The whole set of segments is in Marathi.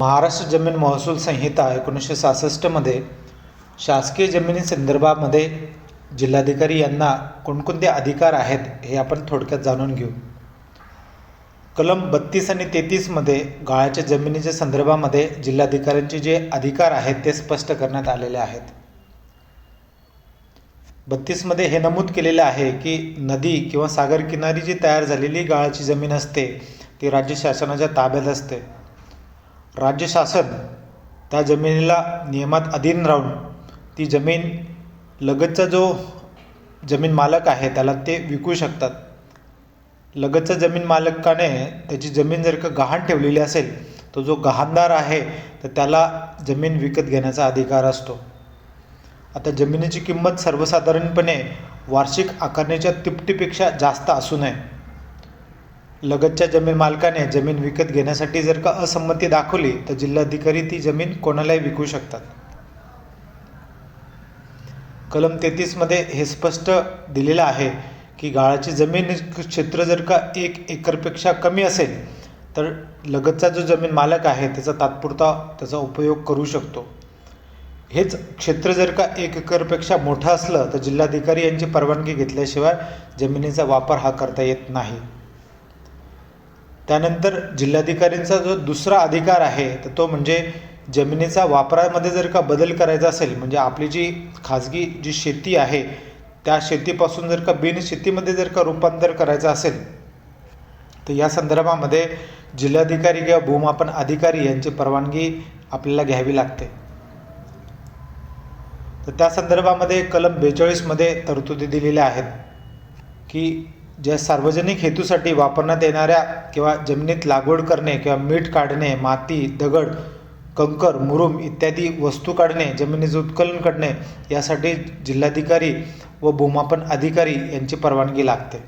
महाराष्ट्र जमीन महसूल संहिता 1966 मध्ये शासकीय जमिनीसंदर्भामध्ये जिल्हाधिकारी यांना कोणकोणते अधिकार आहेत हे आपण थोडक्यात जाणून घेऊ. कलम 32 आणि 33 मध्ये गाळाच्या जमिनीच्या संदर्भामध्ये जिल्हाधिकाऱ्यांचे जे अधिकार आहेत ते स्पष्ट करण्यात आलेले आहेत. 32 मध्ये हे नमूद केलेले आहे की नदी किंवा सागर किनारी जी तयार झालेली गाळाची जमीन असते ती राज्य शासनाच्या ताब्यात असते. राज्य शासन त्या जमिनीला नियमात अधीन राहून ती जमीन लगतचा जो जमीन मालक आहे त्याला ते विकू शकतात. लगतचा जमीन मालकाने त्याची जमीन जर का गहाण ठेवलेली असेल तो जो गहाणदार आहे तर त्याला जमीन विकत घेण्याचा अधिकार असतो. आता जमिनीची किंमत सर्वसाधारणपणे वार्षिक आकारणीच्या तिपटीपेक्षा जास्त असू नये. लगतच्या जमीन मालकाने जमीन विकत घेण्यासाठी जर का असंमती दाखवली तर जिल्हाधिकारी ती जमीन कोणालाही विकू शकतात. कलम 33 मध्ये हे स्पष्ट दिलेलं आहे की गाळाची जमीन क्षेत्र जर का 1 एकरपेक्षा कमी असेल तर लगतचा जो जमीन मालक आहे त्याचा तात्पुरता त्याचा उपयोग करू शकतो. हेच क्षेत्र जर का 1 एकरपेक्षा मोठं असलं तर जिल्हाधिकारी यांची परवानगी घेतल्याशिवाय जमिनीचा वापर हा करता येत नाही. त्यानंतर जिल्हाधिकाऱ्यांचा जो दुसरा अधिकार आहे तर तो म्हणजे जमिनीचा वापरामध्ये जर का बदल करायचा असेल, म्हणजे आपली जी खाजगी जी शेती आहे त्या शेतीपासून जर का बिनशेतीमध्ये जर का रूपांतर करायचं असेल तर या संदर्भामध्ये जिल्हाधिकारी किंवा भूमापन अधिकारी यांची परवानगी आपल्याला घ्यावी लागते. तर त्या संदर्भामध्ये कलम 42 मध्ये तरतुदी दिलेल्या आहेत की ज्या सार्वजनिक हेतूसाठी वापरण्यात येणाऱ्या किंवा जमिनीत लागवड करणे किंवा मीठ काढणे, माती, दगड, कंकर, मुरुम इत्यादी वस्तू काढणे, जमिनीचे उत्खनन करणे यासाठी जिल्हाधिकारी व भूमापन अधिकारी यांची परवानगी लागते.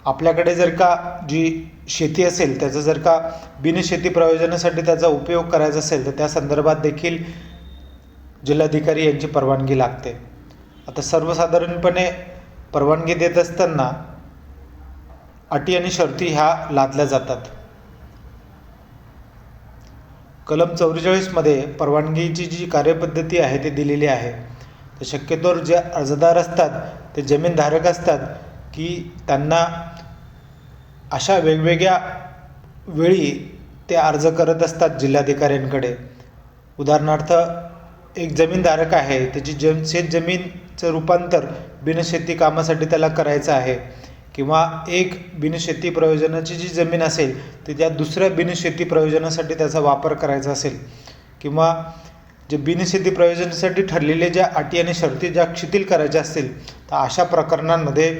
आपल्याकडे जर का जी शेती असेल त्याचा जर का बिनशेती प्रयोजनासाठी त्याचा उपयोग करायचा असेल तर त्या संदर्भात देखील जिल्हाधिकारी यांची परवानगी लागते. आता सर्वसाधारणपणे परवानगी देत असताना अटी आणि शर्ती ह्या लादल्या जातात. कलम 44 मध्ये परवानगीची जी कार्यपद्धती आहे ती दिलेली आहे. तर शक्यतोवर जे अर्जदार असतात ते जमीनधारक असतात की त्यांना अशा वेगवेगळ्या वेळी ते अर्ज करत असतात जिल्हाधिकाऱ्यांकडे. उदाहरणार्थ एक जमीनधारक आहे त्याची शेत जमीनचं रूपांतर बिनशेती कामासाठी त्याला करायचं आहे, किंवा एक बिनशेती प्रयोजनाची जी जमीन असेल ती त्या दुसऱ्या बिनशेती प्रयोजनासाठी त्याचा वापर करायचा असेल, किंवा जे बिनशेती प्रयोजनासाठी ठरलेल्या ज्या अटी आणि शर्ती ज्या शिथिल करायच्या असतील तर अशा प्रकरणांमध्ये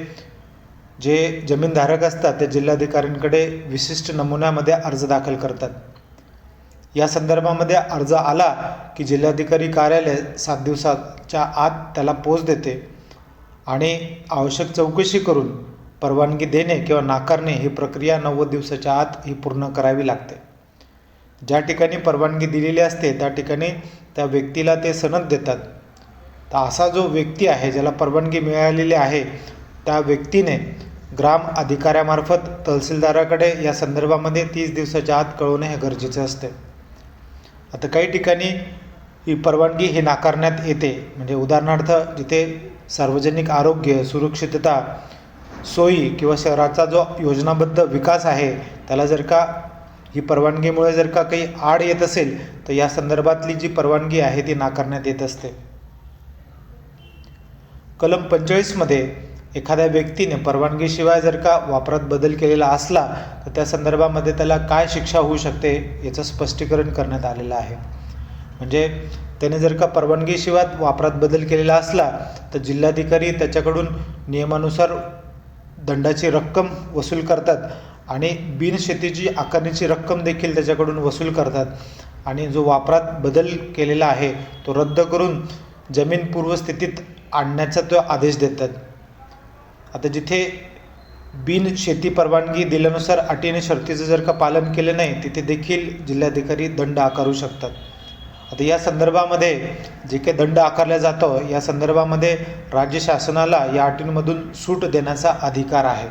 जे जमीनधारक असतात ते जिल्हाधिकाऱ्यांकडे विशिष्ट नमुन्यामध्ये अर्ज दाखल करतात. या संदर्भामध्ये अर्ज आला की जिल्हाधिकारी कार्यालय 7 दिवसाच्या आत त्याला पोच देते आणि आवश्यक चौकशी करून परवानगी देणे किंवा नाकारणे ही प्रक्रिया 90 दिवसाच्या आत ही पूर्ण करावी लागते. ज्या ठिकाणी परवानगी दिलेली असते त्या ठिकाणी त्या व्यक्तीला ते सनद देतात. तर असा जो व्यक्ती आहे ज्याला परवानगी मिळालेली आहे त्या व्यक्तीने ग्राम अधिकाऱ्यामार्फत तहसीलदाराकडे या संदर्भामध्ये 30 दिवसाच्या आत कळवणे हे गरजेचे असते. आता काही ठिकाणी ही परवानगी ही नाकारण्यात येते. म्हणजे उदाहरणार्थ जिथे सार्वजनिक आरोग्य, सुरक्षितता, सोयी किंवा शहराचा जो योजनाबद्ध विकास आहे त्याला जर का ही परवानगीमुळे जर का काही आड येत असेल तर या संदर्भातली जी परवानगी आहे ती नाकारण्यात येत असते. कलम 45 मध्ये एखाद्या व्यक्तीने परवानगीशिवाय जर का वापरात बदल केलेला असला तर त्या संदर्भामध्ये त्याला काय शिक्षा होऊ शकते याचं स्पष्टीकरण करण्यात आलेलं आहे. म्हणजे त्याने जर का परवानगीशिवाय वापरात बदल केलेला असला तर जिल्हाधिकारी त्याच्याकडून नियमानुसार दंडाची रक्कम वसूल करतात आणि बिनशेतीची आकारणीची रक्कम देखील त्याच्याकडून वसूल करतात आणि जो वापरात बदल केलेला आहे तो रद्द करून जमीन पूर्वस्थितीत आणण्याचा तो आदेश देतात. आता जिथे बिनशेती परवानगी दिल्यानुसार अटी आणि शर्तीचं जर का पालन केलं नाही तिथे देखील जिल्हाधिकारी दंड आकारू शकतात. आता या संदर्भामध्ये जे काही दंड आकारला जातो या संदर्भामध्ये राज्य शासनाला या अटींमधून सूट देण्याचा अधिकार आहे.